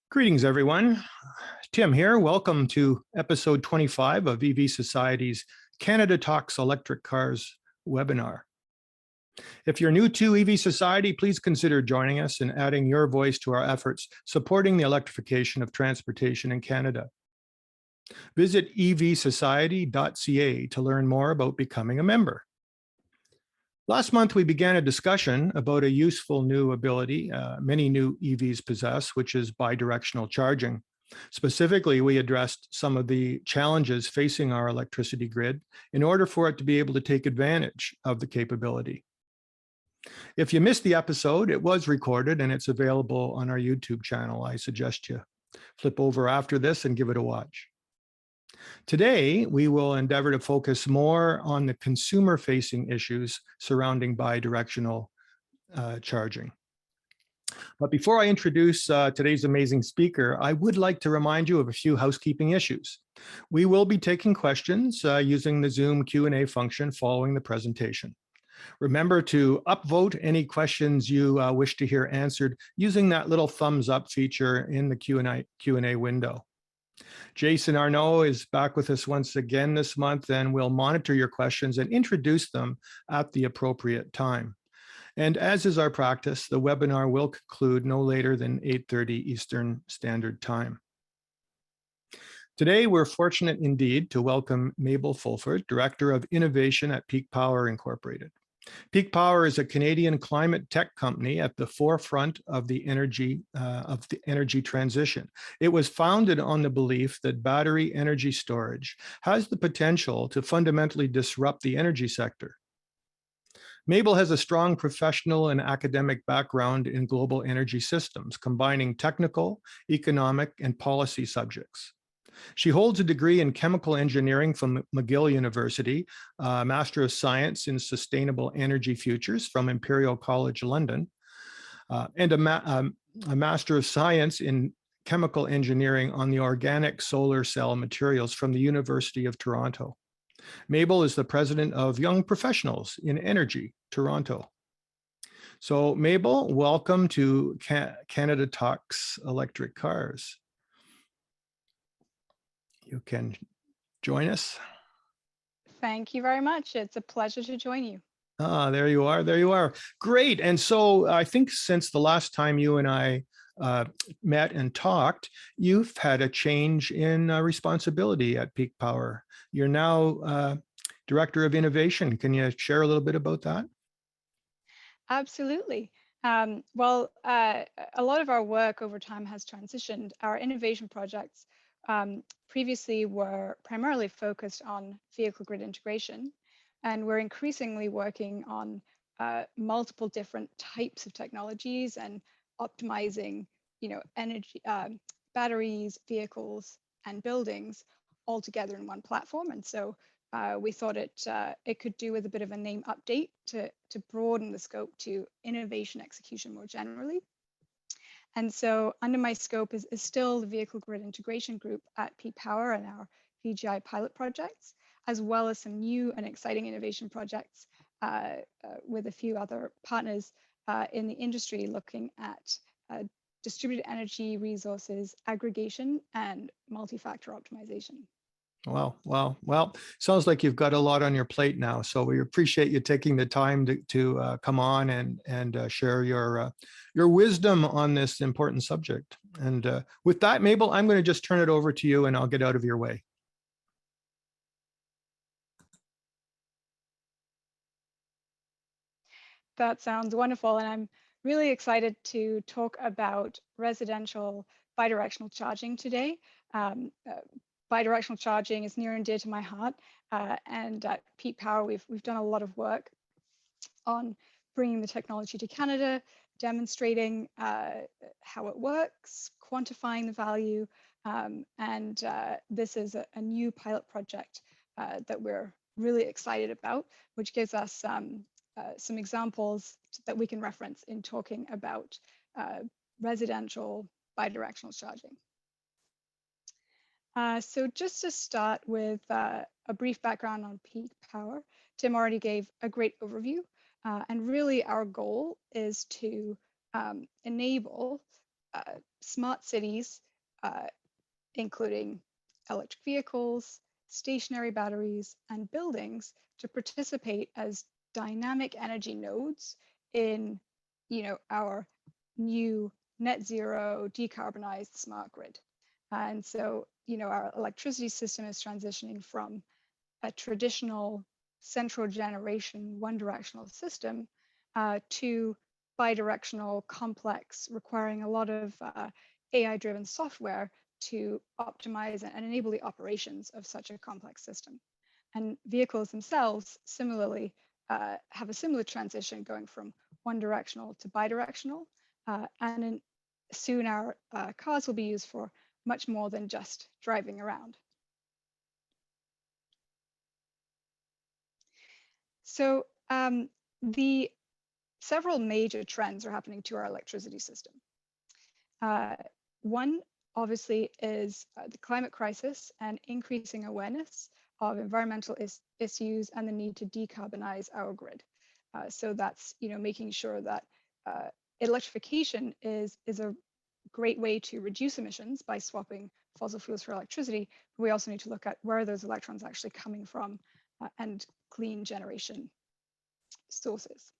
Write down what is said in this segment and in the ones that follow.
Greetings, everyone. Tim here. Welcome to episode 25 of EV Society's Canada Talks Electric Cars webinar. If you're new to EV Society, please consider joining us and adding your voice to our efforts supporting the electrification of transportation in Canada. Visit evsociety.ca to learn more about becoming a member. Last month, we began a discussion about a useful new ability many new EVs possess, which is bidirectional charging. Specifically, we addressed some of the challenges facing our electricity grid in order for it to be able to take advantage of the capability. If you missed the episode, it was recorded and it's available on our YouTube channel. I suggest you flip over after this and give it a watch. Today, we will endeavor to focus more on the consumer-facing issues surrounding bidirectional charging. But before I introduce today's amazing speaker, I would like to remind you of a few housekeeping issues. We will be taking questions using the Zoom Q&A function following the presentation. Remember to upvote any questions you wish to hear answered using that little thumbs up feature in the Q&A window. Jason Arnaud is back with us once again this month, and we'll monitor your questions and introduce them at the appropriate time. And as is our practice, the webinar will conclude no later than 8:30 Eastern Standard Time. Today, we're fortunate indeed to welcome Mabel Fulford, Director of Innovation at Peak Power Incorporated. Peak Power is a Canadian climate tech company at the forefront of the energy transition. It was founded on the belief that battery energy storage has the potential to fundamentally disrupt the energy sector. Mabel has a strong professional and academic background in global energy systems, combining technical, economic, and policy subjects. She holds a degree in chemical engineering from McGill University, a Master of Science in Sustainable Energy Futures from Imperial College London, and a Master of Science in Chemical Engineering on the Organic Solar Cell Materials from the University of Toronto. Mabel is the president of Young Professionals in Energy, Toronto. So Mabel, welcome to Canada Talks Electric Cars. You can join us. Thank you very much. It's a pleasure to join you. Ah, there you are. There you are. Great. And so I think since the last time you and I met and talked, you've had a change in responsibility at Peak Power. You're now Director of Innovation. Can you share a little bit about that? Absolutely. Well, a lot of our work over time has transitioned. Our innovation projects previously were primarily focused on vehicle grid integration, and we're increasingly working on multiple different types of technologies and optimizing, energy, batteries, vehicles, and buildings all together in one platform. And so we thought it could do with a bit of a name update to broaden the scope to innovation execution more generally. And so under my scope is still the Vehicle Grid Integration Group at Peak Power and our VGI pilot projects, as well as some new and exciting innovation projects with a few other partners in the industry looking at distributed energy resources, aggregation, and multi-factor optimization. Wow. Well, sounds like you've got a lot on your plate now. So we appreciate you taking the time to come on and share your wisdom on this important subject. And with that, Mabel, I'm going to just turn it over to you and I'll get out of your way. That sounds wonderful. And I'm really excited to talk about residential bidirectional charging today. Bidirectional charging is near and dear to my heart, and at Peak Power, we've done a lot of work on bringing the technology to Canada, demonstrating how it works, quantifying the value, and this is a new pilot project that we're really excited about, which gives us some examples that we can reference in talking about residential bidirectional charging. So just to start with a brief background on Peak Power, Tim already gave a great overview, and really our goal is to enable smart cities, including electric vehicles, stationary batteries, and buildings to participate as dynamic energy nodes in, our new net zero decarbonized smart grid. And so, our electricity system is transitioning from a traditional central generation one directional system to bi-directional, complex, requiring a lot of AI driven software to optimize and enable the operations of such a complex system. And vehicles themselves similarly have a similar transition going from one directional to bi-directional. And soon our cars will be used for much more than just driving around. So the several major trends are happening to our electricity system. One, obviously, is the climate crisis and increasing awareness of environmental issues and the need to decarbonize our grid. So that's, making sure that electrification is a great way to reduce emissions by swapping fossil fuels for electricity. But we also need to look at where are those electrons actually coming from and clean generation sources.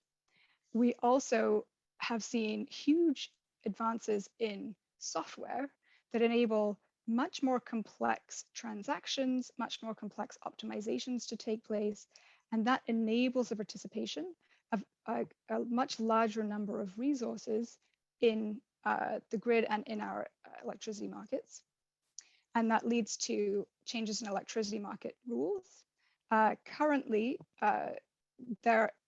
We also have seen huge advances in software that enable much more complex transactions, much more complex optimizations to take place, and that enables the participation of a much larger number of resources in the grid and in our electricity markets. And that leads to changes in electricity market rules. Currently,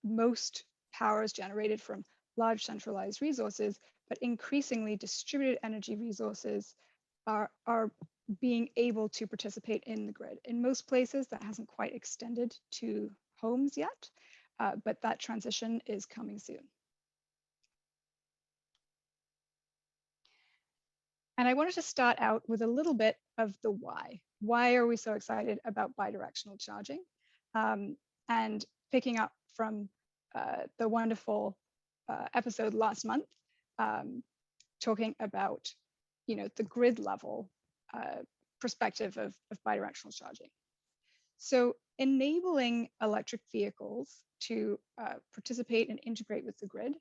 most power is generated from large centralized resources, but increasingly distributed energy resources are being able to participate in the grid. In most places, that hasn't quite extended to homes yet, but that transition is coming soon. And I wanted to start out with a little bit of the why. Why are we so excited about bidirectional charging? And picking up from the wonderful episode last month, talking about, the grid level perspective of bidirectional charging. So enabling electric vehicles to participate and integrate with the grid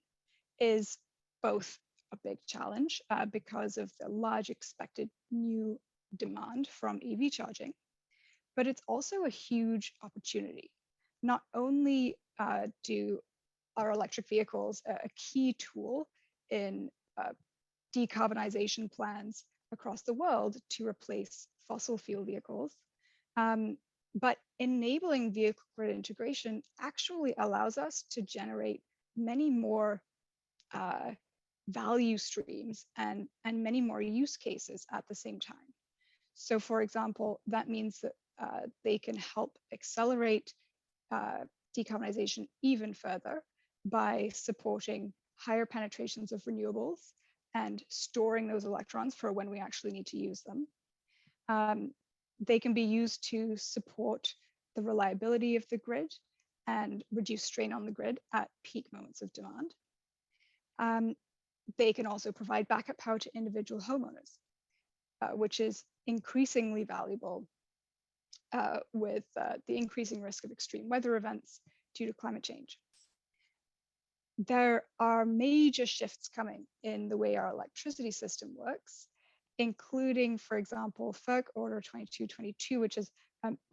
is both a big challenge because of the large expected new demand from EV charging, but it's also a huge opportunity. Not only do our electric vehicles a key tool in decarbonization plans across the world to replace fossil fuel vehicles, but enabling vehicle grid integration actually allows us to generate many more value streams and many more use cases at the same time. So for example, that means that they can help accelerate decarbonization even further by supporting higher penetrations of renewables and storing those electrons for when we actually need to use them. They can be used to support the reliability of the grid and reduce strain on the grid at peak moments of demand. They can also provide backup power to individual homeowners, which is increasingly valuable with the increasing risk of extreme weather events due to climate change. There are major shifts coming in the way our electricity system works, including, for example, FERC Order 2222, which is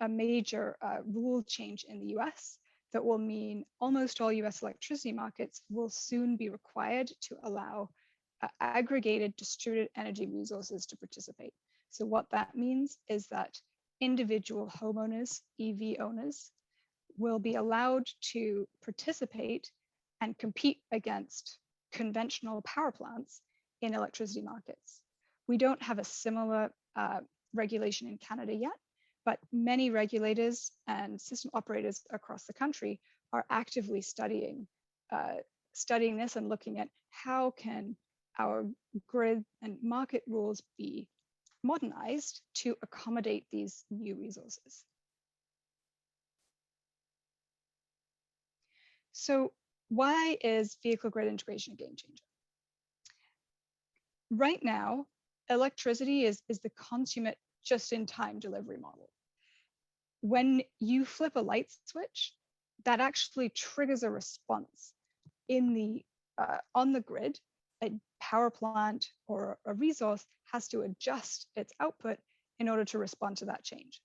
a major rule change in the US that will mean almost all US electricity markets will soon be required to allow aggregated distributed energy resources to participate. So what that means is that individual homeowners, EV owners, will be allowed to participate and compete against conventional power plants in electricity markets. We don't have a similar regulation in Canada yet, but many regulators and system operators across the country are actively studying this and looking at how can our grid and market rules be modernized to accommodate these new resources. So why is vehicle grid integration a game changer? right now, electricity is the consummate just-in-time delivery model. When you flip a light switch, that actually triggers a response in the on the grid. A power plant or a resource has to adjust its output in order to respond to that change.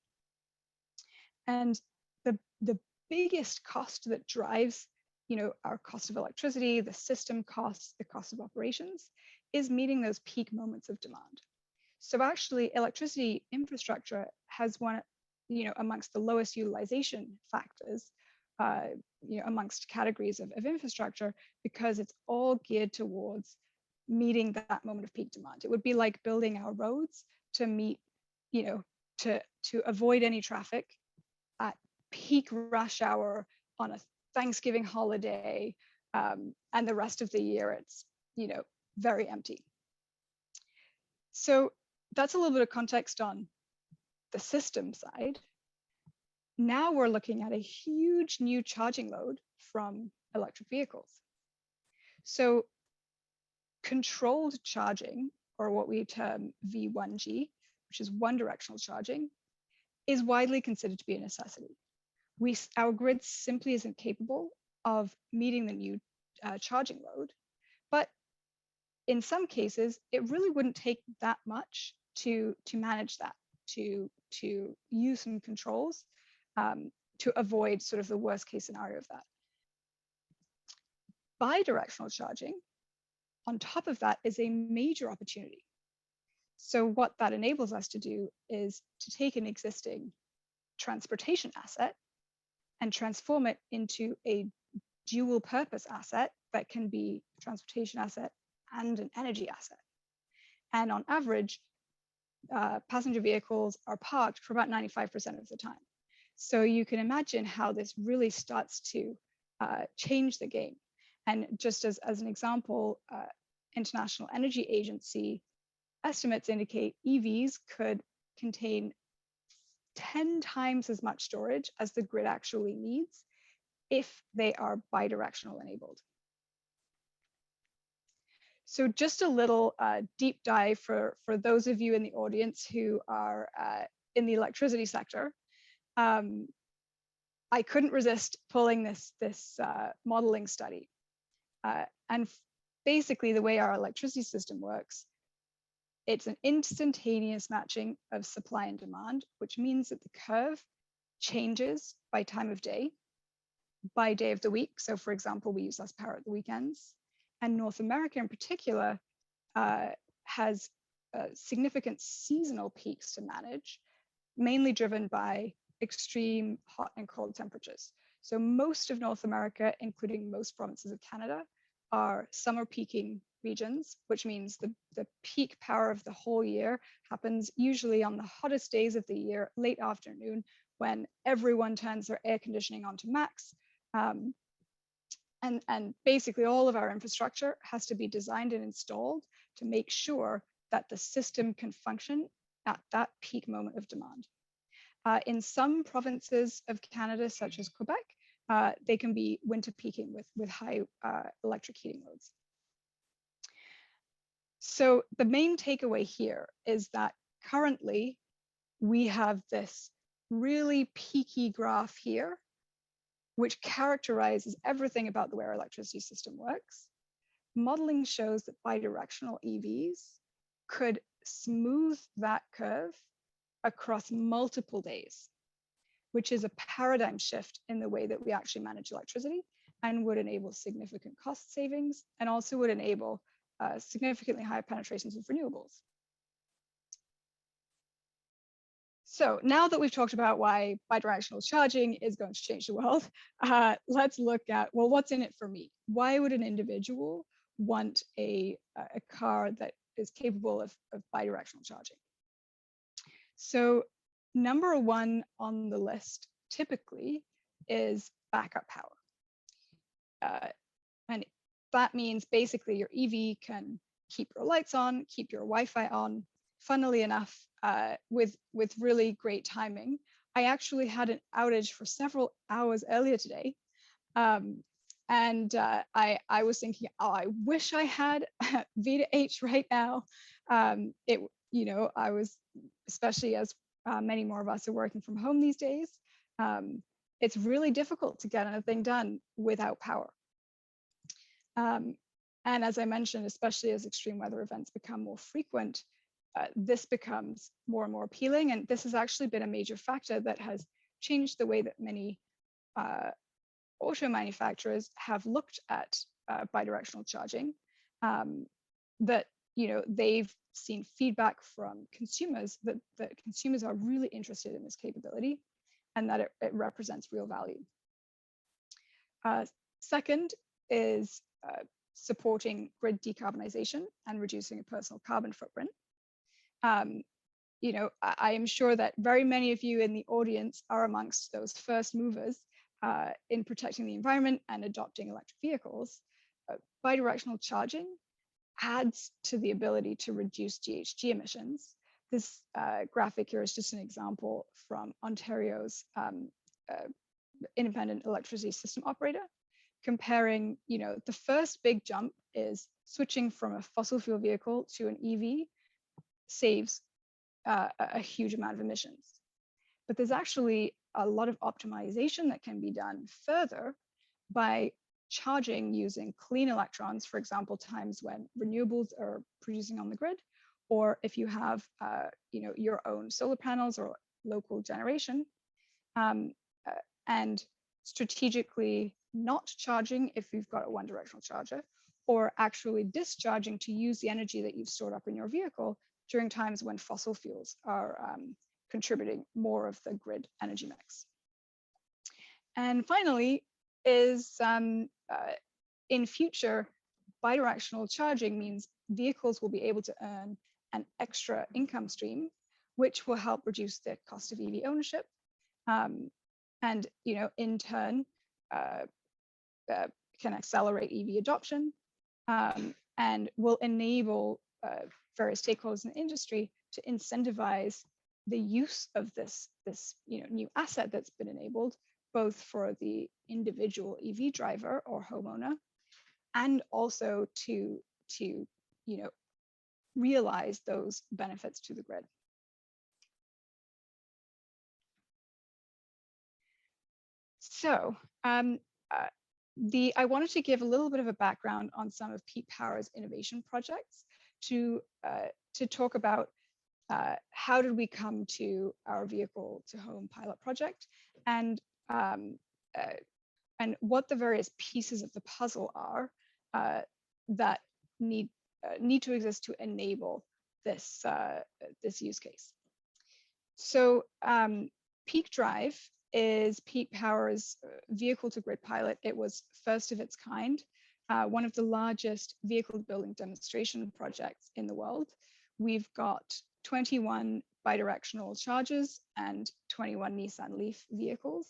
And the biggest cost that drives, our cost of electricity, the system costs, the cost of operations, is meeting those peak moments of demand. So actually, electricity infrastructure has one, amongst the lowest utilization factors, amongst categories of infrastructure, because it's all geared towards meeting that moment of peak demand. It would be like building our roads to meet, to avoid any traffic at peak rush hour on a Thanksgiving holiday, and the rest of the year it's, very empty. So that's a little bit of context on the system side. Now we're looking at a huge new charging load from electric vehicles. So controlled charging, or what we term V1G, which is one directional charging, is widely considered to be a necessity. Our grid simply isn't capable of meeting the new charging load, but in some cases, it really wouldn't take that much to manage that, to use some controls to avoid sort of the worst case scenario of that. Bidirectional charging, on top of that, is a major opportunity. So what that enables us to do is to take an existing transportation asset and transform it into a dual purpose asset that can be a transportation asset and an energy asset. And on average, passenger vehicles are parked for about 95% of the time. So you can imagine how this really starts to change the game. And just as an example, International Energy Agency estimates indicate EVs could contain 10 times as much storage as the grid actually needs if they are bidirectional enabled. So just a little deep dive for those of you in the audience who are in the electricity sector. I couldn't resist pulling this modeling study. And basically the way our electricity system works, it's an instantaneous matching of supply and demand, which means that the curve changes by time of day, by day of the week. So for example, we use less power at the weekends. And North America in particular has significant seasonal peaks to manage, mainly driven by extreme hot and cold temperatures. So most of North America, including most provinces of Canada, are summer peaking regions, which means the peak power of the whole year happens usually on the hottest days of the year, late afternoon, when everyone turns their air conditioning on to max. And basically all of our infrastructure has to be designed and installed to make sure that the system can function at that peak moment of demand. In some provinces of Canada, such as Quebec, they can be winter peaking with high electric heating loads. So the main takeaway here is that currently we have this really peaky graph here, which characterizes everything about the way our electricity system works. Modeling shows that bidirectional EVs could smooth that curve across multiple days, which is a paradigm shift in the way that we actually manage electricity and would enable significant cost savings and also would enable significantly higher penetrations of renewables. So now that we've talked about why bidirectional charging is going to change the world, let's look at, well, what's in it for me? Why would an individual want a car that is capable of bidirectional charging? So number one on the list typically is backup power. And that means basically your EV can keep your lights on, keep your Wi-Fi on. Funnily enough, with really great timing, I actually had an outage for several hours earlier today. And I was thinking, oh, I wish I had V2H right now. I was, especially as many more of us are working from home these days, it's really difficult to get anything done without power. And as I mentioned, especially as extreme weather events become more frequent, this becomes more and more appealing. And this has actually been a major factor that has changed the way that many auto manufacturers have looked at bidirectional charging. That they've seen feedback from consumers that consumers are really interested in this capability, and that it represents real value. Second is supporting grid decarbonization and reducing a personal carbon footprint. I am sure that very many of you in the audience are amongst those first movers in protecting the environment and adopting electric vehicles. Bidirectional charging adds to the ability to reduce GHG emissions. This graphic here is just an example from Ontario's independent electricity system operator, comparing, the first big jump is switching from a fossil fuel vehicle to an EV saves a huge amount of emissions. But there's actually a lot of optimization that can be done further by charging using clean electrons, for example, times when renewables are producing on the grid, or if you have your own solar panels or local generation, and strategically not charging if you've got a one-directional charger, or actually discharging to use the energy that you've stored up in your vehicle during times when fossil fuels are contributing more of the grid energy mix. And finally is in future, bidirectional charging means vehicles will be able to earn an extra income stream, which will help reduce the cost of EV ownership. And in turn, can accelerate EV adoption, and will enable various stakeholders in the industry to incentivize the use of this new asset that's been enabled, both for the individual EV driver or homeowner, and also to realize those benefits to the grid. So I wanted to give a little bit of a background on some of Peak Power's innovation projects to talk about how did we come to our vehicle to home pilot project, and what the various pieces of the puzzle are that need to exist to enable this this use case. So Peak Drive is Peak Power's vehicle to grid pilot. It was first of its kind, one of the largest vehicle building demonstration projects in the world. We've got 21 bidirectional chargers and 21 Nissan Leaf vehicles.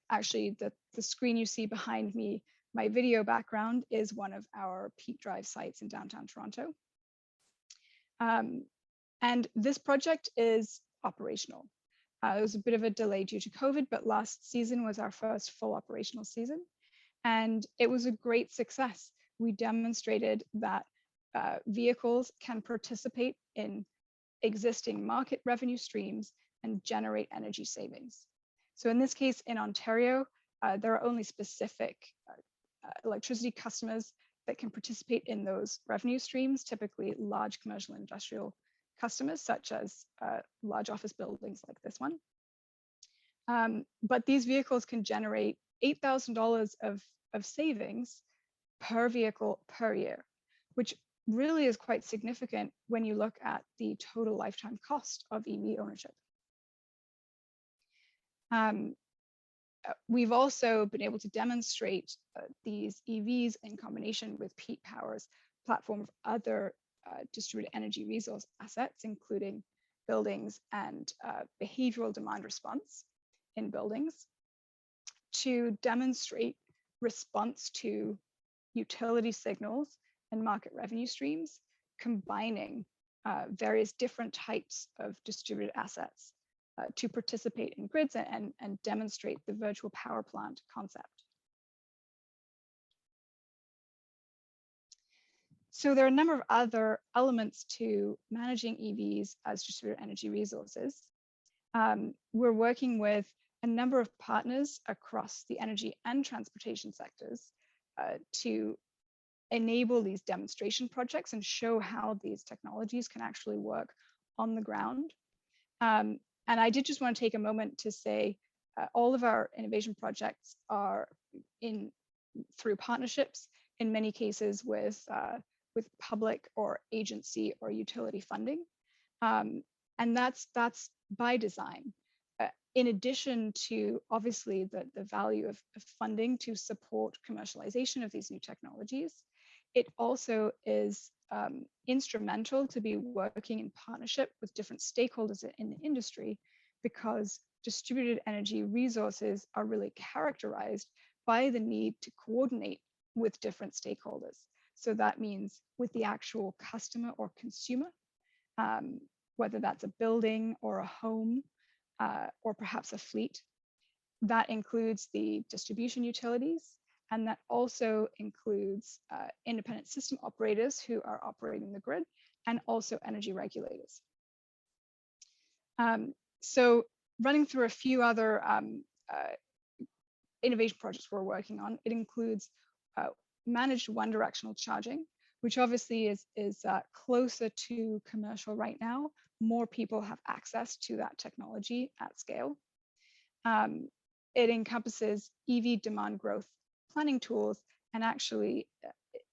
Actually, the screen you see behind me, my video background, is one of our Peak Drive sites in downtown Toronto. And this project is operational. There was a bit of a delay due to COVID, but last season was our first full operational season. And it was a great success. We demonstrated that vehicles can participate in existing market revenue streams and generate energy savings. So in this case, in Ontario, there are only specific electricity customers that can participate in those revenue streams, typically large commercial and industrial customers, such as large office buildings like this one. But these vehicles can generate $8,000 of savings per vehicle per year, which really is quite significant when you look at the total lifetime cost of EV ownership. We've also been able to demonstrate these EVs in combination with Peak Power's platform of other distributed energy resource assets, including buildings and behavioral demand response in buildings, to demonstrate response to utility signals and market revenue streams, combining various different types of distributed assets to participate in grids and demonstrate the virtual power plant concept. So there are a number of other elements to managing EVs as distributed energy resources. We're working with a number of partners across the energy and transportation sectors to enable these demonstration projects and show how these technologies can actually work on the ground. And I did just want to take a moment to say all of our innovation projects are through partnerships, in many cases with public or agency or utility funding. And that's by design. In addition to obviously the value of funding to support commercialization of these new technologies, it also is instrumental to be working in partnership with different stakeholders in the industry, because distributed energy resources are really characterized by the need to coordinate with different stakeholders. So that means with the actual customer or consumer, whether that's a building or a home, or perhaps a fleet. That includes the distribution utilities, and that also includes independent system operators who are operating the grid, and also energy regulators. So running through a few other innovation projects we're working on, it includes managed one-directional charging, which obviously is closer to commercial right now. More people have access to that technology at scale. It encompasses EV demand growth planning tools, and actually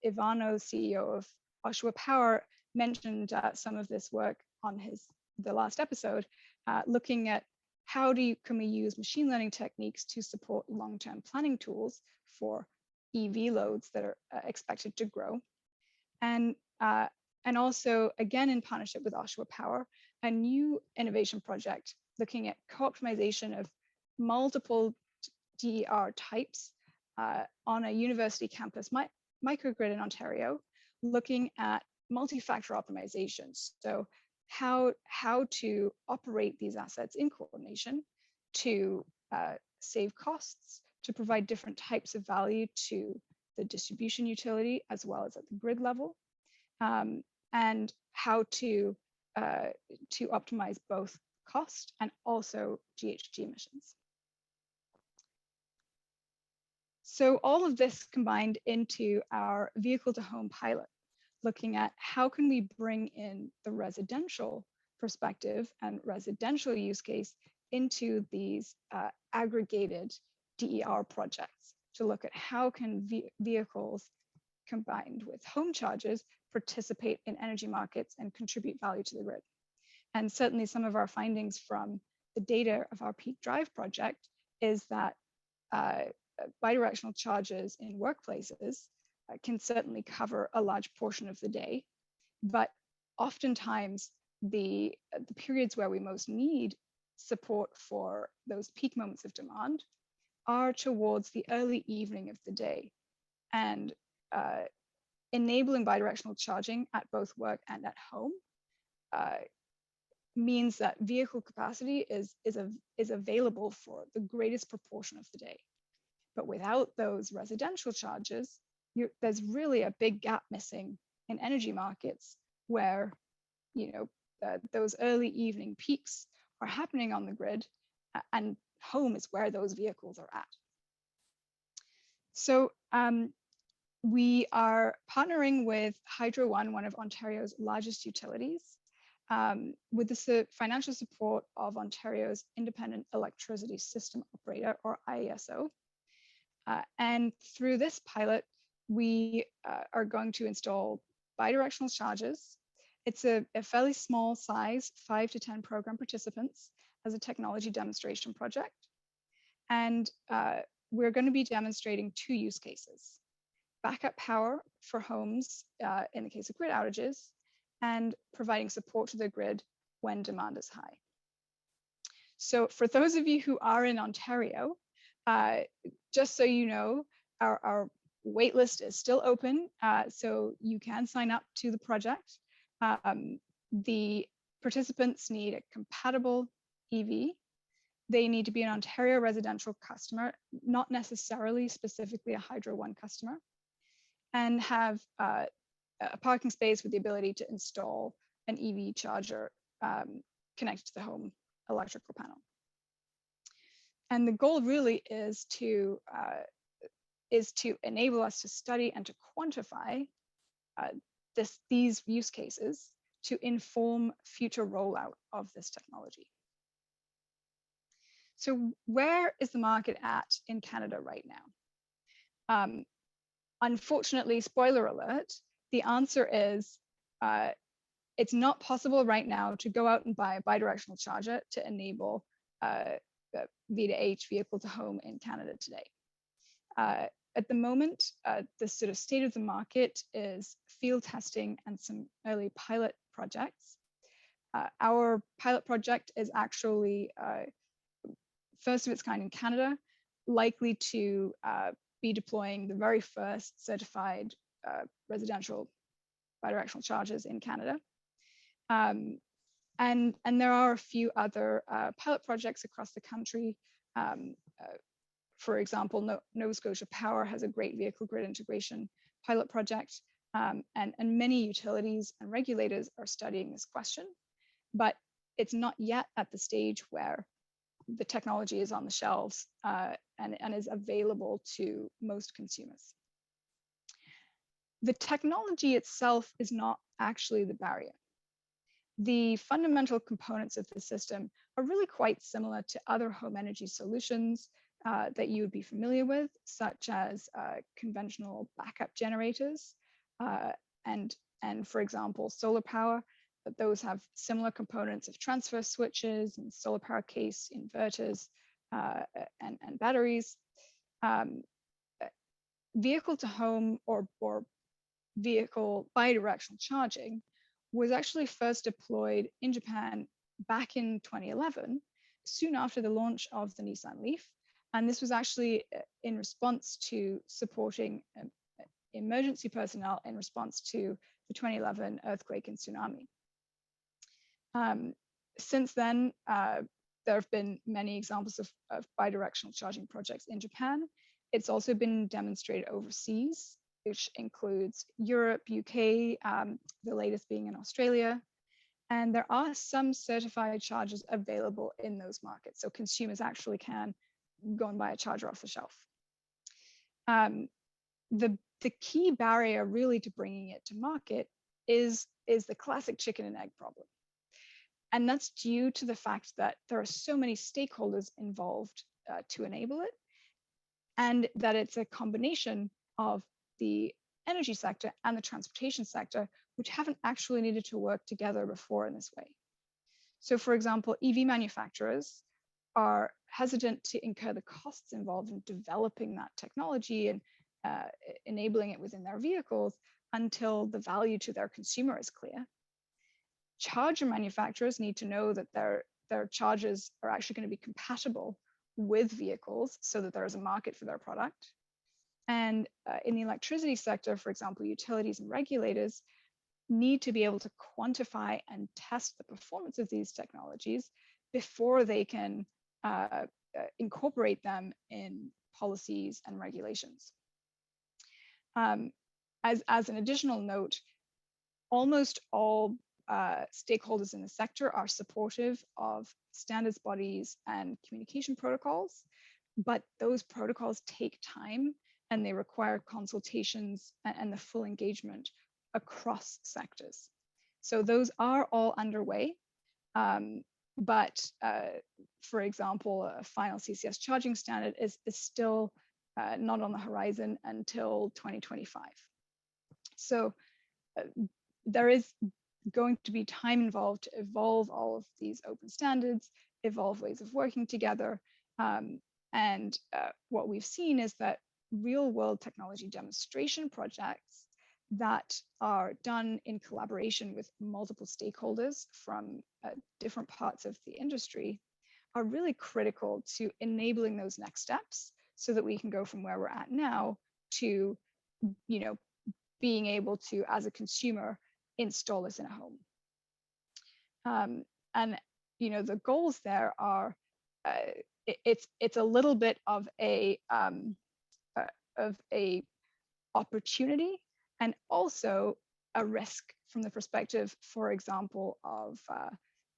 Ivano, CEO of Oshawa Power, mentioned some of this work on the last episode, looking at how can we use machine learning techniques to support long-term planning tools for EV loads that are expected to grow. And also, again, in partnership with Oshawa Power, a new innovation project looking at co-optimization of multiple DER types on a university campus microgrid in Ontario, looking at multi-factor optimizations. So how to operate these assets in coordination to save costs, to provide different types of value to the distribution utility as well as at the grid level, and how to optimize both cost and also GHG emissions. So all of this combined into our vehicle to home pilot, looking at how can we bring in the residential perspective and residential use case into these aggregated DER projects, to look at how can vehicles combined with home chargers participate in energy markets and contribute value to the grid. And certainly some of our findings from the data of our Peak Drive project is that bidirectional chargers in workplaces can certainly cover a large portion of the day, but oftentimes the periods where we most need support for those peak moments of demand are towards the early evening of the day. And enabling bidirectional charging at both work and at home means that vehicle capacity is available for the greatest proportion of the day. But without those residential charges, there's really a big gap missing in energy markets where, those early evening peaks are happening on the grid, and home is where those vehicles are at. So we are partnering with Hydro One, one of Ontario's largest utilities, with the financial support of Ontario's Independent Electricity System Operator, or IESO. And through this pilot, we are going to install bidirectional chargers. It's a fairly small size, 5 to 10 program participants, as a technology demonstration project. And we're going to be demonstrating 2 use cases: backup power for homes in the case of grid outages, and providing support to the grid when demand is high. So for those of you who are in Ontario, just so you know, our waitlist is still open, so you can sign up to the project. The participants need a compatible EV. They need to be an Ontario residential customer, not necessarily specifically a Hydro One customer, and have a parking space with the ability to install an EV charger connected to the home electrical panel. And the goal really is to enable us to study and to quantify these use cases to inform future rollout of this technology. So where is the market at in Canada right now? Unfortunately, spoiler alert, the answer is it's not possible right now to go out and buy a bidirectional charger to enable V2H, vehicle to home, in Canada today. At the moment, the sort of state of the market is field testing and some early pilot projects. Our pilot project is actually first of its kind in Canada, likely to be deploying the very first certified residential bidirectional chargers in Canada. And there are a few other pilot projects across the country. For example, Nova Scotia Power has a great vehicle grid integration pilot project, and many utilities and regulators are studying this question, but it's not yet at the stage where the technology is on the shelves and is available to most consumers. The technology itself is not actually the barrier. The fundamental components of the system are really quite similar to other home energy solutions that you would be familiar with, such as conventional backup generators and for example, solar power. But those have similar components of transfer switches and solar power case inverters and batteries. Vehicle to home or vehicle bidirectional charging was actually first deployed in Japan back in 2011, soon after the launch of the Nissan Leaf. And this was actually in response to supporting emergency personnel in response to the 2011 earthquake and tsunami. Since then, there have been many examples of bidirectional charging projects in Japan. It's also been demonstrated overseas, which includes Europe, UK, the latest being in Australia. And there are some certified chargers available in those markets. So consumers actually can go and buy a charger off the shelf. The key barrier really to bringing it to market is the classic chicken and egg problem. And that's due to the fact that there are so many stakeholders involved to enable it, and that it's a combination of the energy sector and the transportation sector, which haven't actually needed to work together before in this way. So for example, EV manufacturers are hesitant to incur the costs involved in developing that technology and enabling it within their vehicles until the value to their consumer is clear. Charger manufacturers need to know that their chargers are actually going to be compatible with vehicles so that there is a market for their product. And in the electricity sector, for example, utilities and regulators need to be able to quantify and test the performance of these technologies before they can incorporate them in policies and regulations. As an additional note, almost all stakeholders in the sector are supportive of standards bodies and communication protocols, but those protocols take time and they require consultations and the full engagement across sectors. So those are all underway, but for example, a final CCS charging standard is still not on the horizon until 2025. So there is going to be time involved to evolve all of these open standards, evolve ways of working together. And what we've seen is that real world technology demonstration projects that are done in collaboration with multiple stakeholders from different parts of the industry are really critical to enabling those next steps so that we can go from where we're at now to, being able to, as a consumer, install this in a home. And the goals there are, it's a little bit of a opportunity and also a risk from the perspective, for example, of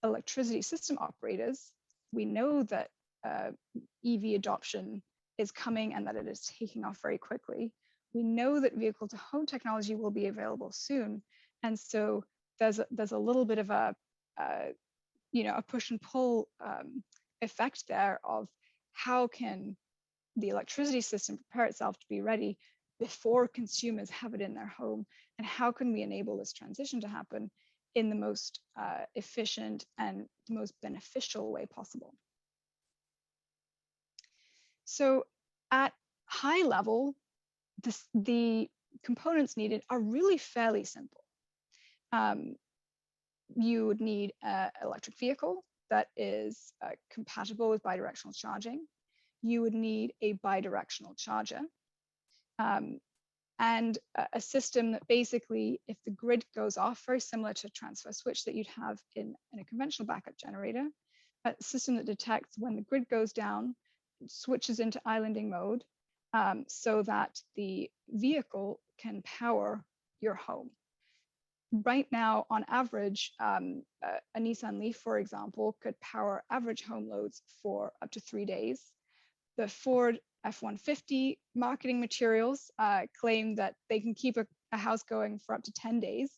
electricity system operators. We know that EV adoption is coming and that it is taking off very quickly. We know that vehicle to home technology will be available soon. And so there's a little bit of a push and pull effect there of how can the electricity system prepare itself to be ready before consumers have it in their home, and how can we enable this transition to happen in the most efficient and the most beneficial way possible. So at high level, the components needed are really fairly simple. You would need an electric vehicle that is compatible with bidirectional charging. You would need a bidirectional charger, and a system that basically, if the grid goes off, very similar to a transfer switch that you'd have in a conventional backup generator, a system that detects when the grid goes down, switches into islanding mode, so that the vehicle can power your home. Right now, on average, a Nissan Leaf, for example, could power average home loads for up to 3 days. The Ford F-150 marketing materials claim that they can keep a house going for up to 10 days.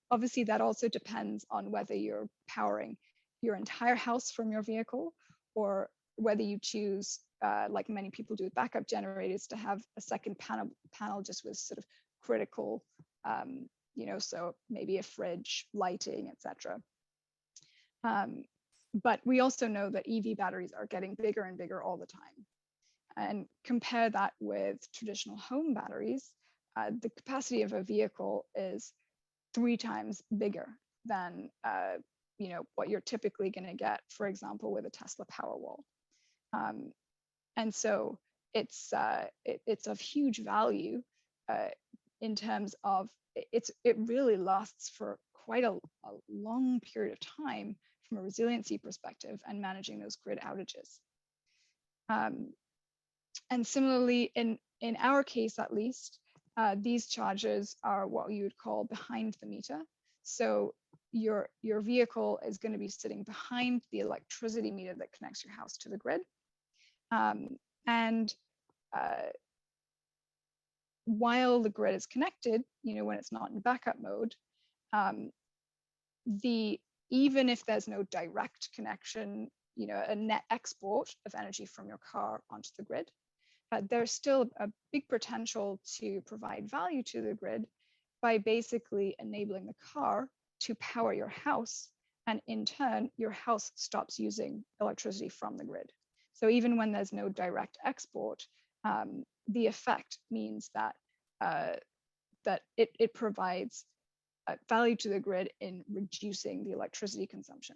Obviously, that also depends on whether you're powering your entire house from your vehicle, or whether you choose, like many people do with backup generators, to have a second panel just with sort of critical, so maybe a fridge, lighting, etc. But we also know that EV batteries are getting bigger and bigger all the time. And compare that with traditional home batteries, the capacity of a vehicle is 3 times bigger than what you're typically going to get, for example, with a Tesla Powerwall. And so it's of huge value in terms of it really lasts for quite a long period of time from a resiliency perspective and managing those grid outages. And similarly, in our case, at least, these chargers are what you would call behind the meter. So your vehicle is going to be sitting behind the electricity meter that connects your house to the grid. While the grid is connected, when it's not in backup mode, even if there's no direct connection, a net export of energy from your car onto the grid, there's still a big potential to provide value to the grid by basically enabling the car to power your house, and in turn, your house stops using electricity from the grid. So even when there's no direct export, the effect means that it provides value to the grid in reducing the electricity consumption.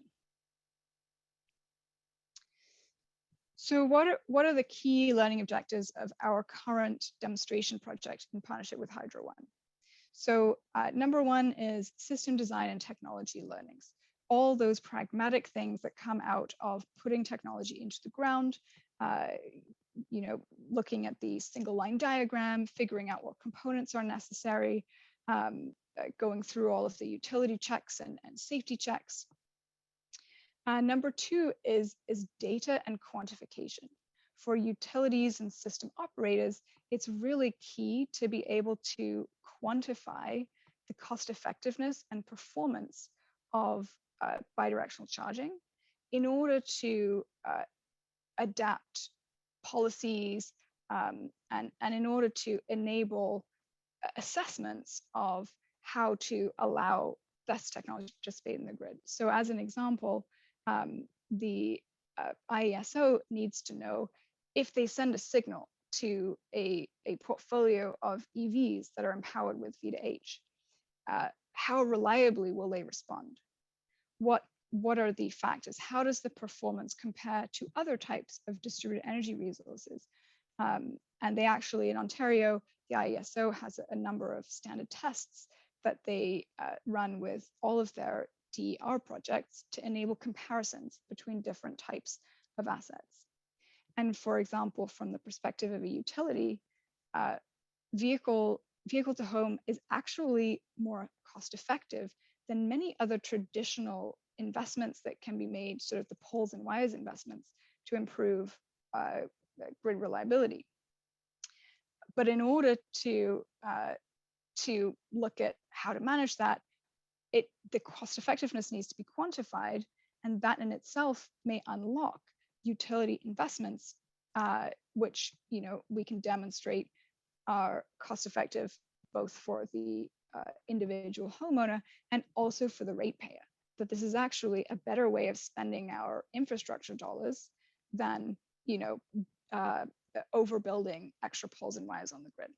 So what are the key learning objectives of our current demonstration project in partnership with Hydro One? So number 1 is system design and technology learnings. All those pragmatic things that come out of putting technology into the ground, looking at the single line diagram, figuring out what components are necessary, going through all of the utility checks and safety checks. Number 2 is data and quantification. For utilities and system operators, it's really key to be able to quantify the cost effectiveness and performance of bidirectional charging in order to adapt policies and in order to enable assessments of how to allow this technology to participate in the grid. So as an example, the IESO needs to know if they send a signal to a portfolio of EVs that are empowered with V2H, how reliably will they respond? What are the factors? How does the performance compare to other types of distributed energy resources? And they actually, in Ontario, the IESO has a number of standard tests that they run with all of their DER projects to enable comparisons between different types of assets. And for example, from the perspective of a utility, vehicle vehicle to home is actually more cost effective than many other traditional investments that can be made, sort of the poles and wires investments, to improve grid reliability. But in order to look at how to manage that, the cost effectiveness needs to be quantified, and that in itself may unlock utility investments, which we can demonstrate are cost effective both for the individual homeowner and also for the ratepayer. That this is actually a better way of spending our infrastructure dollars than overbuilding extra poles and wires on the grid.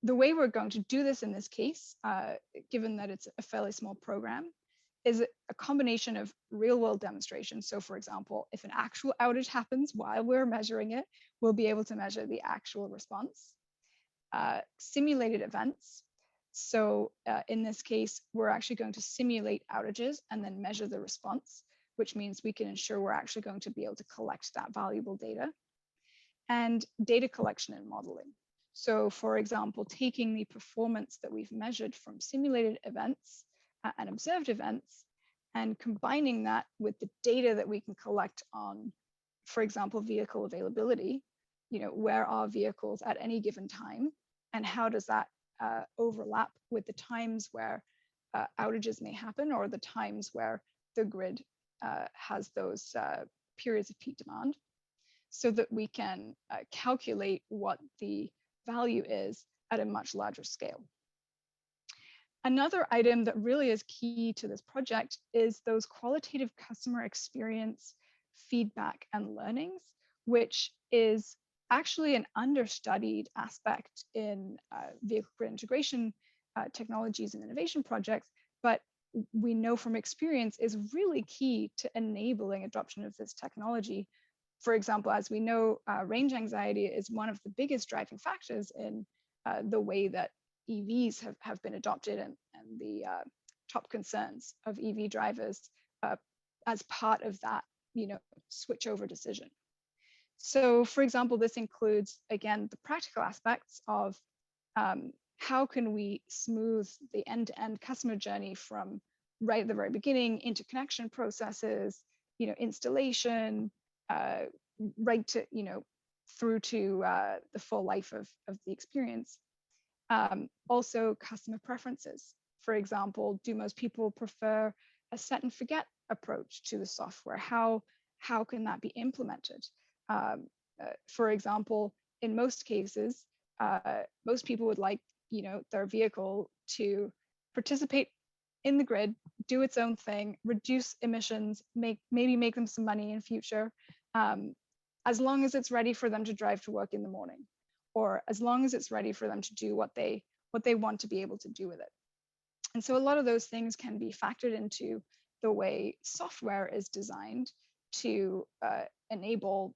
The way we're going to do this in this case, given that it's a fairly small program, is a combination of real-world demonstrations. So for example, if an actual outage happens while we're measuring it, we'll be able to measure the actual response. Simulated events. So in this case, we're actually going to simulate outages and then measure the response, which means we can ensure we're actually going to be able to collect that valuable data. And data collection and modeling. So for example, taking the performance that we've measured from simulated events and observed events and combining that with the data that we can collect on, for example, vehicle availability, where are vehicles at any given time, and how does that overlap with the times where outages may happen, or the times where the grid has those periods of peak demand, so that we can calculate what the value is at a much larger scale. Another item that really is key to this project is those qualitative customer experience feedback and learnings, which is actually an understudied aspect in vehicle grid integration technologies and innovation projects, but we know from experience is really key to enabling adoption of this technology. For example, as we know, range anxiety is one of the biggest driving factors in the way that EVs have been adopted, and the top concerns of EV drivers as part of that switchover decision. So for example, this includes, again, the practical aspects of how can we smooth the end-to-end customer journey from right at the very beginning, interconnection processes, installation, right to, through to the full life of the experience. Also customer preferences. For example, do most people prefer a set and forget approach to the software? How can that be implemented? For example, in most cases, most people would like, their vehicle to participate in the grid, do its own thing, reduce emissions, maybe make them some money in future, as long as it's ready for them to drive to work in the morning, or as long as it's ready for them to do what they want to be able to do with it. And so a lot of those things can be factored into the way software is designed to enable,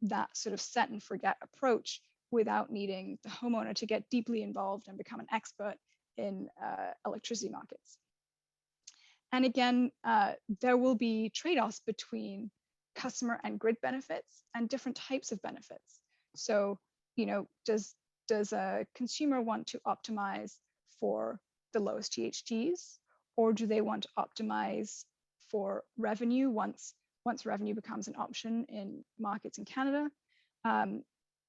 that sort of set and forget approach without needing the homeowner to get deeply involved and become an expert in electricity markets. And again, there will be trade-offs between customer and grid benefits and different types of benefits. So, does a consumer want to optimize for the lowest GHGs, or do they want to optimize for revenue once revenue becomes an option in markets in Canada?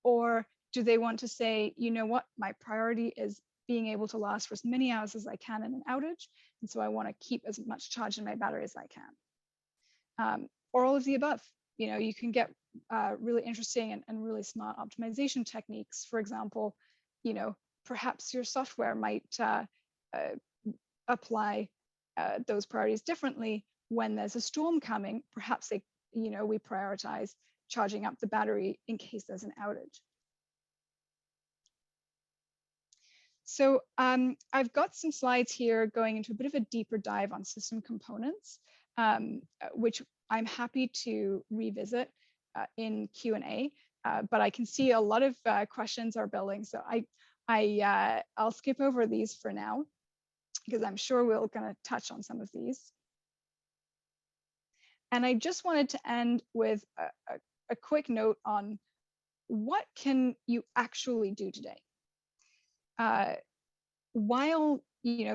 Or do they want to say, what, my priority is being able to last for as many hours as I can in an outage, and so I want to keep as much charge in my battery as I can? Or all of the above. You can get really interesting and really smart optimization techniques. For example, perhaps your software might apply those priorities differently when there's a storm coming. Perhaps we prioritize charging up the battery in case there's an outage. So I've got some slides here going into a bit of a deeper dive on system components, which I'm happy to revisit in Q&A, but I can see a lot of questions are building, so I'll skip over these for now, because I'm sure we're going to touch on some of these. And I just wanted to end with a quick note on what can you actually do today? While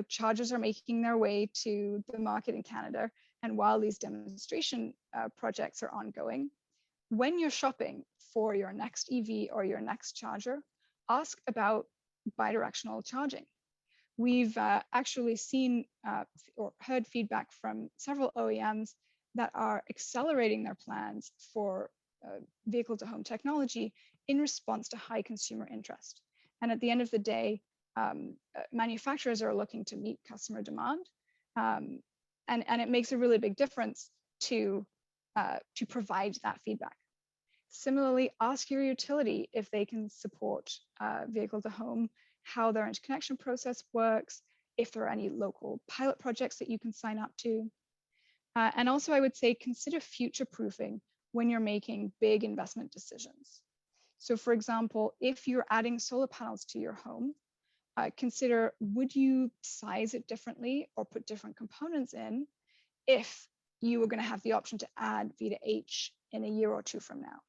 chargers are making their way to the market in Canada, and while these demonstration projects are ongoing, when you're shopping for your next EV or your next charger, ask about bidirectional charging. We've actually seen or heard feedback from several OEMs that are accelerating their plans for vehicle-to-home technology in response to high consumer interest. And at the end of the day, manufacturers are looking to meet customer demand, and it makes a really big difference to provide that feedback. Similarly, ask your utility if they can support vehicle-to-home, how their interconnection process works, if there are any local pilot projects that you can sign up to. And also, I would say consider future-proofing when you're making big investment decisions. So for example, if you're adding solar panels to your home, consider, would you size it differently or put different components in if you were going to have the option to add V2H in a year or two from now?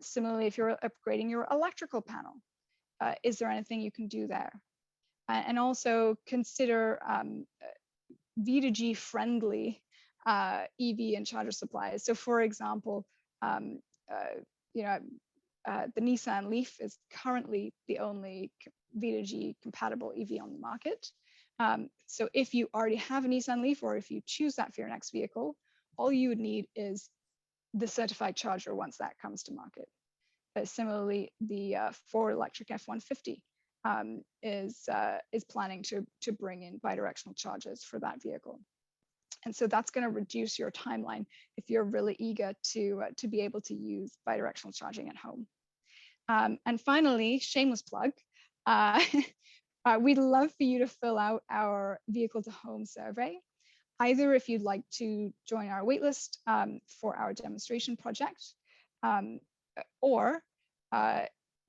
Similarly, if you're upgrading your electrical panel, is there anything you can do there? And also consider V2G friendly EV and charger supplies. So for example, the Nissan Leaf is currently the only V2G compatible EV on the market. So if you already have a Nissan Leaf, or if you choose that for your next vehicle, all you would need is the certified charger once that comes to market. Similarly, the Ford electric F-150 is planning to bring in bidirectional chargers for that vehicle. And so that's going to reduce your timeline if you're really eager to be able to use bidirectional charging at home. And finally, shameless plug, we'd love for you to fill out our vehicle to home survey, either if you'd like to join our waitlist for our demonstration project, or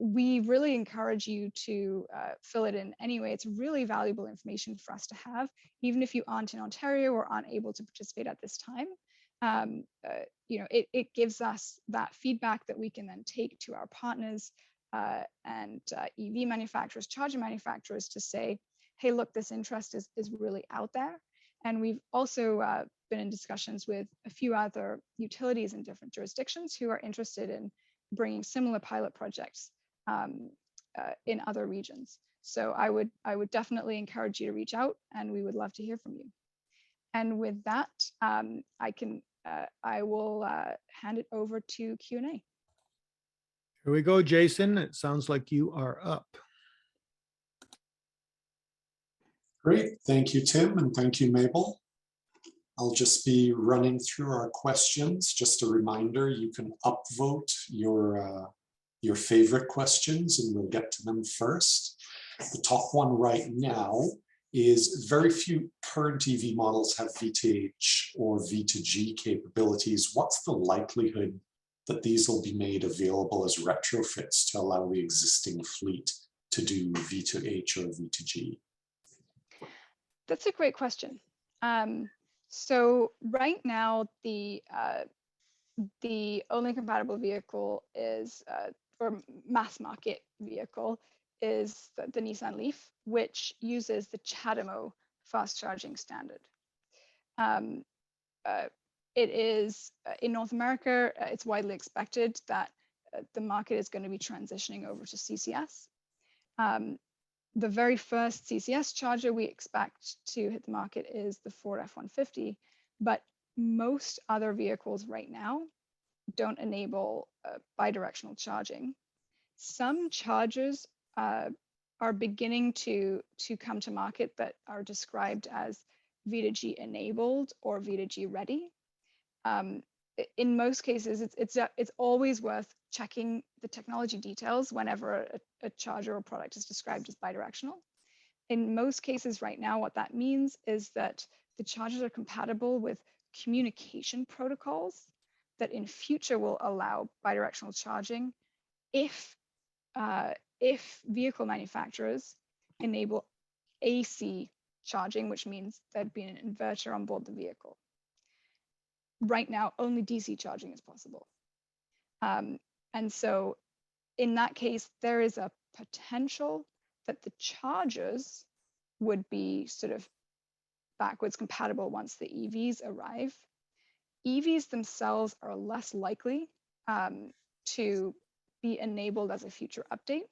we really encourage you to fill it in anyway. It's really valuable information for us to have, even if you aren't in Ontario or aren't able to participate at this time. It gives us that feedback that we can then take to our partners and EV manufacturers, charger manufacturers, to say, hey, look, this interest is really out there. And we've also been in discussions with a few other utilities in different jurisdictions who are interested in bringing similar pilot projects in other regions. So I would definitely encourage you to reach out, and we would love to hear from you. And with that, I will hand it over to Q&A. Here we go, Jason. It sounds like you are up. Great. Thank you, Tim, and thank you, Mabel. I'll just be running through our questions. Just a reminder, you can upvote your favorite questions, and we'll get to them first. The top one right now is very few current EV models have V2H or V2G capabilities. What's the likelihood that these will be made available as retrofits to allow the existing fleet to do V2H or V2G? That's a great question. So right now, the only compatible vehicle is, or mass market vehicle, is the Nissan Leaf, which uses the CHAdeMO fast charging standard. It is, in North America, it's widely expected that the market is going to be transitioning over to CCS. The very first CCS charger we expect to hit the market is the Ford F-150, but most other vehicles right now don't enable bidirectional charging. Some chargers are beginning to come to market that are described as V2G enabled or V2G ready. In most cases, it's always worth checking the technology details whenever a charger or product is described as bidirectional. In most cases right now, what that means is that the chargers are compatible with communication protocols that in future will allow bidirectional charging if vehicle manufacturers enable AC charging, which means there'd be an inverter on board the vehicle. Right now, only DC charging is possible. And so in that case, there is a potential that the chargers would be sort of backwards compatible once the EVs arrive. EVs themselves are less likely to be enabled as a future update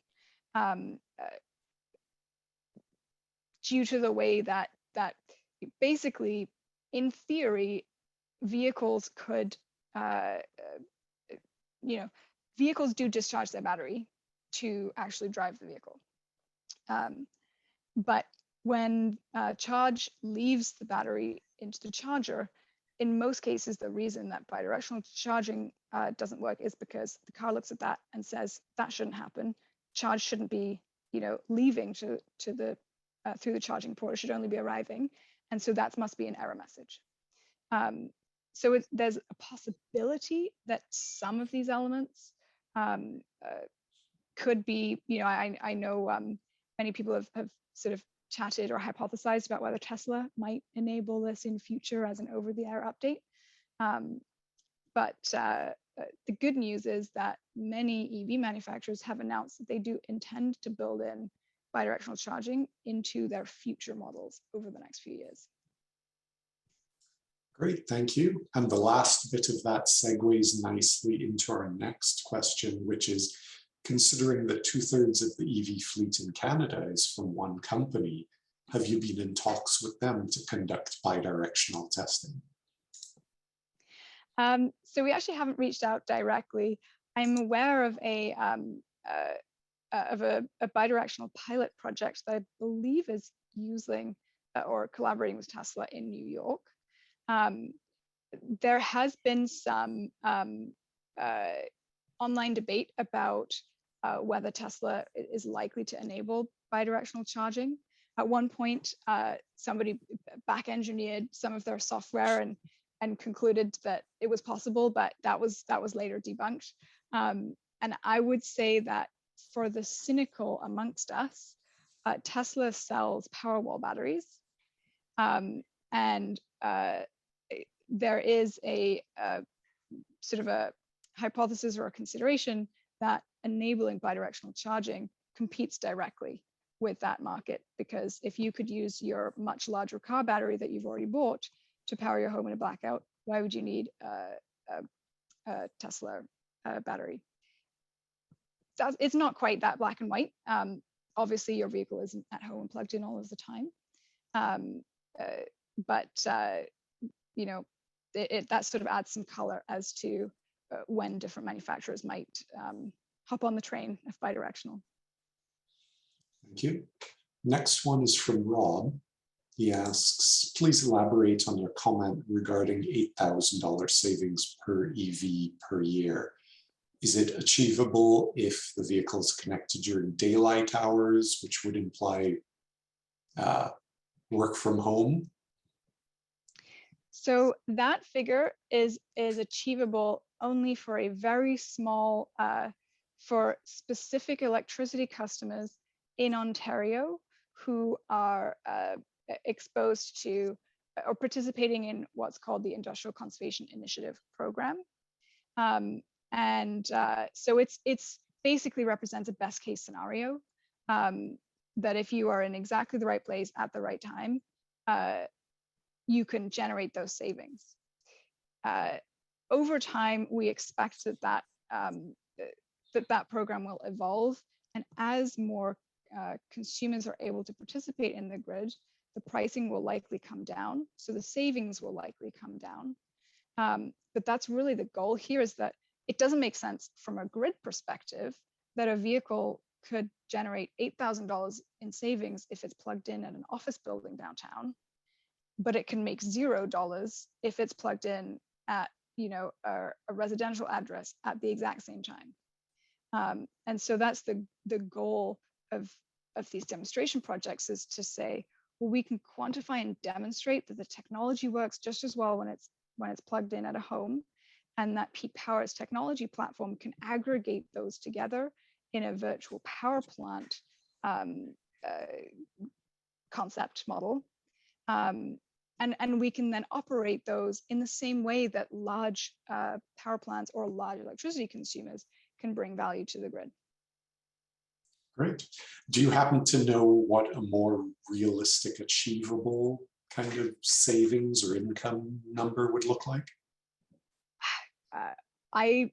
due to the way that basically, in theory, vehicles could, vehicles do discharge their battery to actually drive the vehicle. But when charge leaves the battery into the charger, in most cases, the reason that bidirectional charging doesn't work is because the car looks at that and says that shouldn't happen. Charge shouldn't be, leaving to the through the charging port. It should only be arriving, and so that must be an error message. So there's a possibility that some of these elements could be, I know many people have sort of chatted or hypothesized about whether Tesla might enable this in future as an over-the-air update. But the good news is that many EV manufacturers have announced that they do intend to build in bidirectional charging into their future models over the next few years. Great, thank you. And the last bit of that segues nicely into our next question, which is, considering that 2/3 of the EV fleet in Canada is from one company, have you been in talks with them to conduct bidirectional testing? So we actually haven't reached out directly. I'm aware of a bidirectional pilot project that I believe is using or collaborating with Tesla in New York. There has been some online debate about whether Tesla is likely to enable bidirectional charging. At one point, somebody back engineered some of their software and concluded that it was possible, but that was later debunked. And I would say that for the cynical amongst us, Tesla sells Powerwall batteries, and there is a sort of a hypothesis or a consideration that enabling bidirectional charging competes directly with that market, because if you could use your much larger car battery that you've already bought to power your home in a blackout, why would you need a Tesla battery? It's not quite that black and white. Obviously, your vehicle isn't at home plugged in all of the time, but that sort of adds some color as to when different manufacturers might hop on the train of bidirectional. Thank you. Next one is from Rob. He asks, please elaborate on your comment regarding $8,000 savings per EV per year. Is it achievable if the vehicle is connected during daylight hours, which would imply work from home? So that figure is achievable only for a very small, for specific electricity customers in Ontario who are exposed to or participating in what's called the Industrial Conservation Initiative program. So it's basically represents a best case scenario, that if you are in exactly the right place at the right time, you can generate those savings. Over time, we expect that program will evolve, and as more consumers are able to participate in the grid, the pricing will likely come down, so the savings will likely come down. But that's really the goal here, is that it doesn't make sense from a grid perspective that a vehicle could generate $8,000 in savings if it's plugged in at an office building downtown, but it can make $0 if it's plugged in at a residential address at the exact same time. And so that's the goal of these demonstration projects, is to say, well, we can quantify and demonstrate that the technology works just as well when it's plugged in at a home, and that Peak Power's technology platform can aggregate those together in a virtual power plant concept model. And we can then operate those in the same way that large power plants or large electricity consumers can bring value to the grid. Great. Do you happen to know what a more realistic, achievable kind of savings or income number would look like? I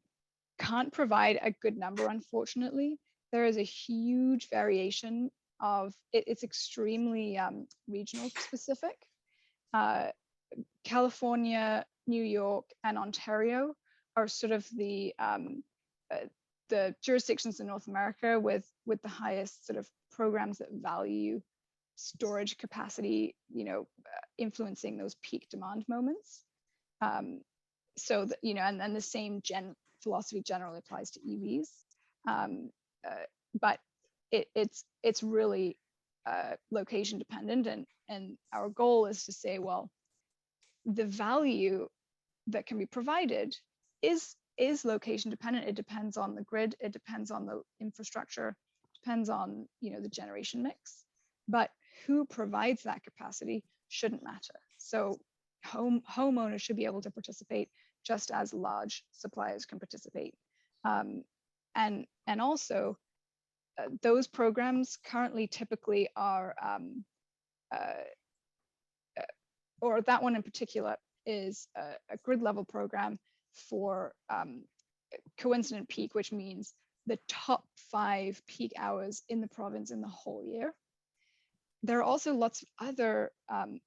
can't provide a good number, unfortunately. There is a huge variation of it. It's extremely regional specific. California, New York, and Ontario are sort of the jurisdictions in North America with the highest sort of programs that value storage capacity, influencing those peak demand moments. So that, and the same philosophy generally applies to EVs. But it's really location dependent, and our goal is to say, well, the value that can be provided is location dependent. It depends on the grid, it depends on the infrastructure, depends on the generation mix, but who provides that capacity shouldn't matter. So homeowners should be able to participate just as large suppliers can participate. And also those programs currently typically are, or that one in particular is a grid level program for coincident peak, which means the top 5 peak hours in the province in the whole year. There are also lots of other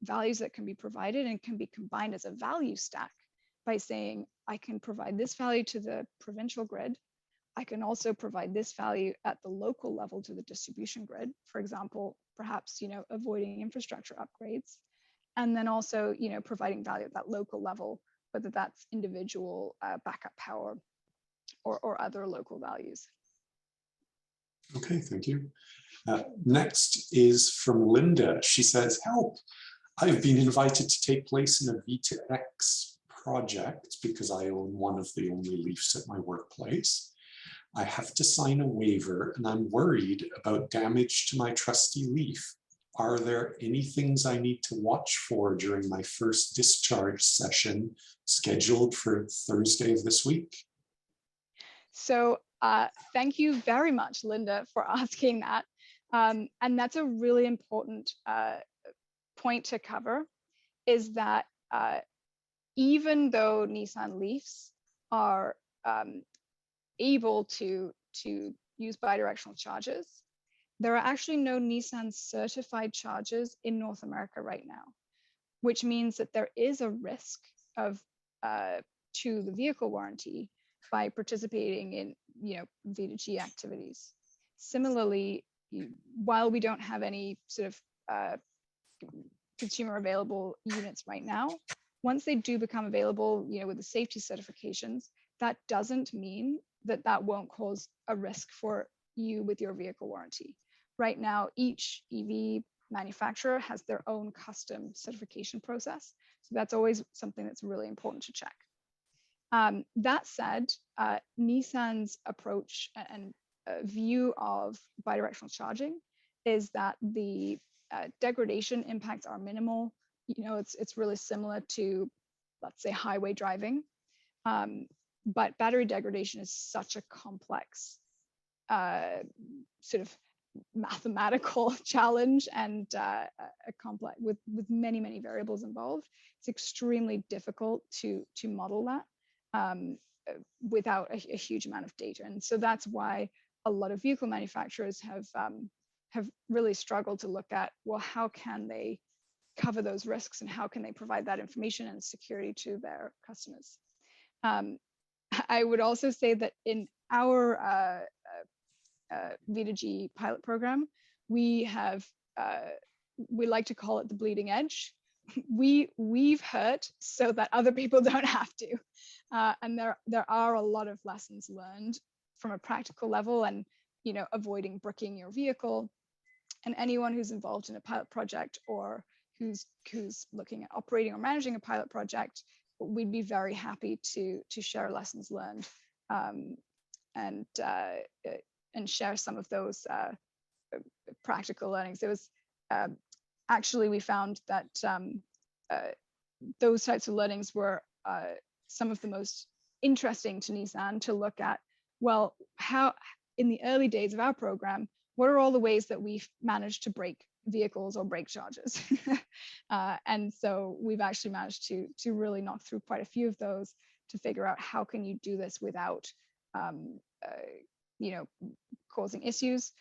values that can be provided and can be combined as a value stack by saying, I can provide this value to the provincial grid. I can also provide this value at the local level to the distribution grid. For example, perhaps, avoiding infrastructure upgrades. And then also, providing value at that local level, whether that's individual backup power or other local values. Okay, thank you. Next is from Linda. She says, help, I've been invited to take place in a V2X project because I own one of the only Leafs at my workplace. I have to sign a waiver and I'm worried about damage to my trusty Leaf. Are there any things I need to watch for during my first discharge session scheduled for Thursday of this week? So thank you very much, Linda, for asking that. And that's a really important point to cover, is that even though Nissan Leafs are able to use bidirectional chargers, there are actually no Nissan certified chargers in North America right now, which means that there is a risk of to the vehicle warranty by participating in V2G activities. Similarly, while we don't have any sort of consumer available units right now, once they do become available, with the safety certifications, that doesn't mean that won't cause a risk for you with your vehicle warranty. Right now, each EV manufacturer has their own custom certification process. So that's always something that's really important to check. That said, Nissan's approach and view of bidirectional charging is that the degradation impacts are minimal. It's really similar to, let's say, highway driving. But battery degradation is such a complex sort of mathematical challenge and a complex with many, many variables involved. It's extremely difficult to model that without a huge amount of data. And so that's why a lot of vehicle manufacturers have really struggled to look at, well, how can they cover those risks and how can they provide that information and security to their customers? I would also say that in our V2G pilot program, we like to call it the bleeding edge. We've hurt so that other people don't have to. And there are a lot of lessons learned from a practical level, and avoiding bricking your vehicle. And anyone who's involved in a pilot project or who's looking at operating or managing a pilot project, we'd be very happy to share lessons learned and share some of those practical learnings. It was actually, we found that those types of learnings were some of the most interesting to Nissan to look at. Well, how in the early days of our program, what are all the ways that we've managed to break vehicles or break chargers? And so we've actually managed to really knock through quite a few of those to figure out how can you do this without causing issues.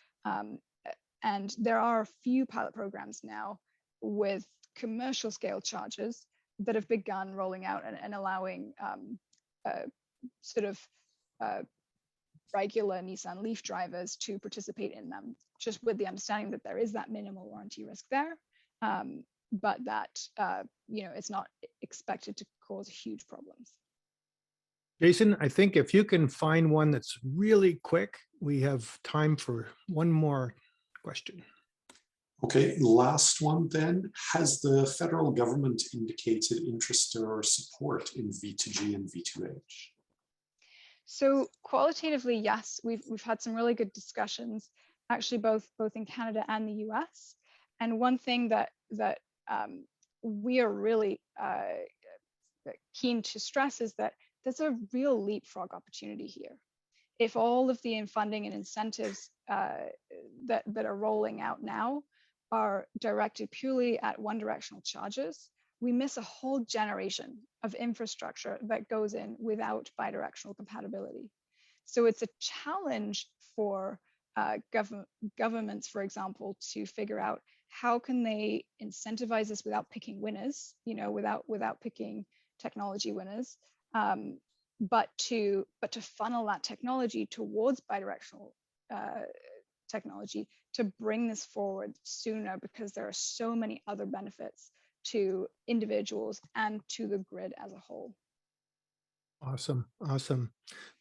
And there are a few pilot programs now with commercial scale chargers that have begun rolling out and allowing regular Nissan Leaf drivers to participate in them, just with the understanding that there is that minimal warranty risk there, but that it's not expected to cause huge problems. Jason, I think if you can find one that's really quick, we have time for one more question. Okay, last one then. Has the federal government indicated interest or support in V2G and V2H? So qualitatively, yes, we've had some really good discussions, actually both in Canada and the US. And one thing that we are really keen to stress is that there's a real leapfrog opportunity here. If all of the funding and incentives that are rolling out now are directed purely at one-directional chargers, we miss a whole generation of infrastructure that goes in without bidirectional compatibility. So it's a challenge for governments, for example, to figure out how can they incentivize this without picking winners, without picking technology winners, but to funnel that technology towards bidirectional technology to bring this forward sooner, because there are so many other benefits to individuals and to the grid as a whole. Awesome. Awesome.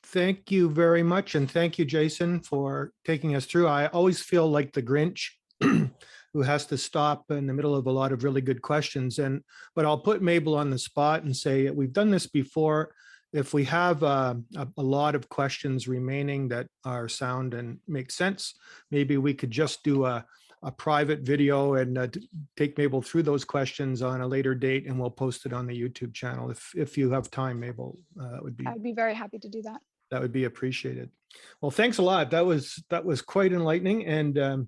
Thank you very much. And thank you, Jason, for taking us through. I always feel like the Grinch who has to stop in the middle of a lot of really good questions. But I'll put Mabel on the spot and say we've done this before. If we have a lot of questions remaining that are sound and make sense, maybe we could just do a private video and take Mabel through those questions on a later date, and we'll post it on the YouTube channel. If you have time, Mabel, I'd be very happy to do that. That would be appreciated. Well, thanks a lot. That was quite enlightening. And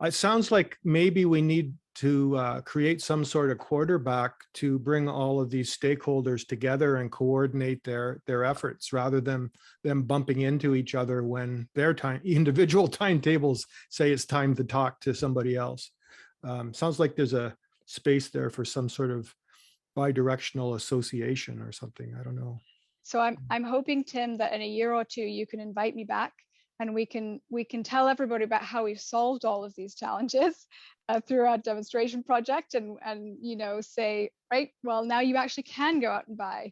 it sounds like maybe we need to create some sort of quarterback to bring all of these stakeholders together and coordinate their efforts, rather than them bumping into each other when their individual timetables say it's time to talk to somebody else. Sounds like there's a space there for some sort of bi-directional association or something. I don't know. So I'm hoping, Tim, that in a year or two you can invite me back, and we can tell everybody about how we've solved all of these challenges through our demonstration project, and say, right, well, now you actually can go out and buy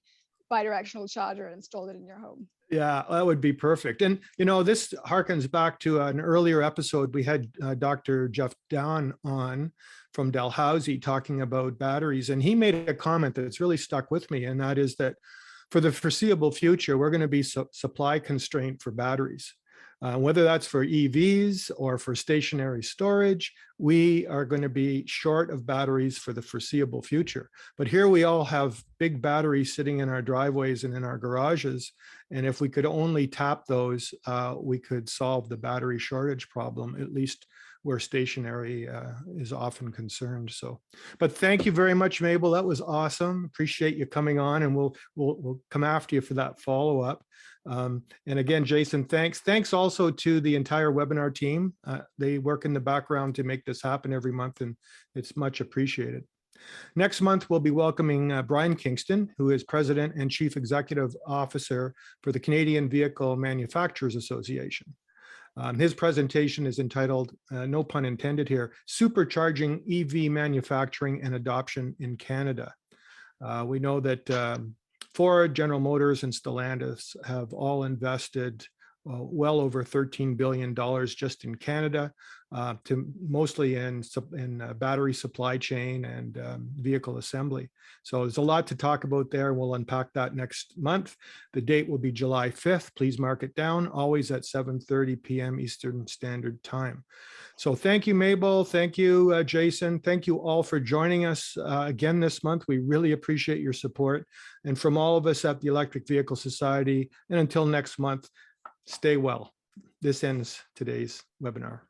bidirectional charger and install it in your home. Yeah, that would be perfect. And this harkens back to an earlier episode. We had Dr. Jeff Down on from Dalhousie talking about batteries, and he made a comment that's really stuck with me, and that is that for the foreseeable future, we're going to be supply constrained for batteries. Whether that's for EVs or for stationary storage, we are going to be short of batteries for the foreseeable future. But here we all have big batteries sitting in our driveways and in our garages. And if we could only tap those, we could solve the battery shortage problem, at least where stationary is often concerned. So, but thank you very much, Mabel. That was awesome. Appreciate you coming on, and we'll come after you for that follow-up. And again, Jason, thanks. Thanks also to the entire webinar team. They work in the background to make this happen every month, and it's much appreciated. Next month, we'll be welcoming Brian Kingston, who is President and Chief Executive Officer for the Canadian Vehicle Manufacturers Association. His presentation is entitled, no pun intended here, Supercharging EV Manufacturing and Adoption in Canada. We know that Ford, General Motors, and Stellantis have all invested well over $13 billion just in Canada, to mostly in battery supply chain and vehicle assembly. So there's a lot to talk about there. We'll unpack that next month. The date will be July 5th. Please mark it down, always at 7:30 p.m. Eastern Standard Time. So thank you, Mabel. Thank you, Jason. Thank you all for joining us again this month. We really appreciate your support. And from all of us at the Electric Vehicle Society, and until next month, stay well. This ends today's webinar.